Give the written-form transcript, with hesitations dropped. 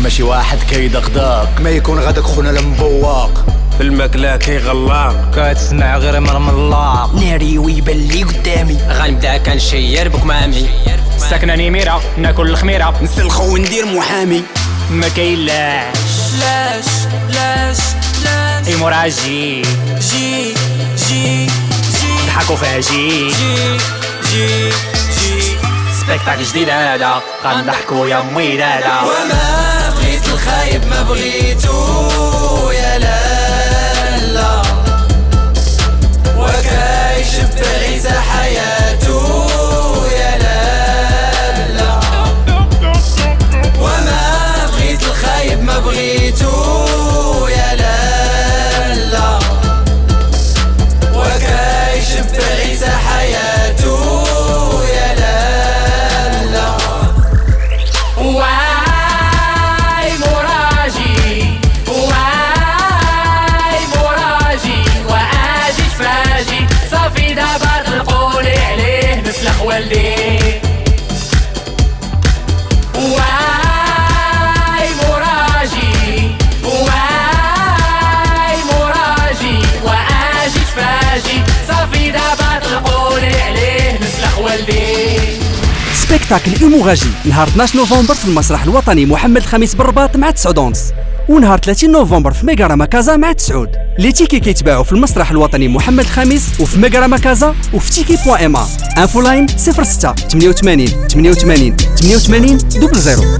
ماشي واحد كيدغدغ، ما يكون غادك خونا لمبواق، في الماكلة كيغلاق، كتسمع غير مرملاق، ناري ويبان لي قدامي، غنبدا كنشير بكمامي، ساكنة نميرة ناكل الخميرة، نسلخو وندير محامي، ما كاينلاش لاش لاش لاش هيموراجي، جي جي جي ضحكوا فيها جي جي جي جي سبيكتاكل جديد هذا، غنضحكوا يا مويلادا. وما بغيت الخايب ما بغيتو يا لالا، وكيشب عيسى حياتو يا لالا، وما بغيت الخايب ما بغيتو يا لالا، وكيشب عيسى حياتو يا لالا. واي موراجي واي موراجي واجي فاجي، صافي دابا تلقولي عليه نسلخ والدي. واي موراجي واي موراجي واجي فاجي، صافي دابا تلقولي عليه نسلخ والدي. سبيكتاكل ايموغاجي نهار 12 نوفمبر في المسرح الوطني محمد الخميس بالرباط مع 9 ونص، ونهار 30 نوفمبر في ميغاراما كازا مع 9. لي تيكي كيتباعوا في المسرح الوطني محمد الخميس وفي ميغاراما كازا وفي تيكي.ma. انفو لاين 06 88 88 88 00.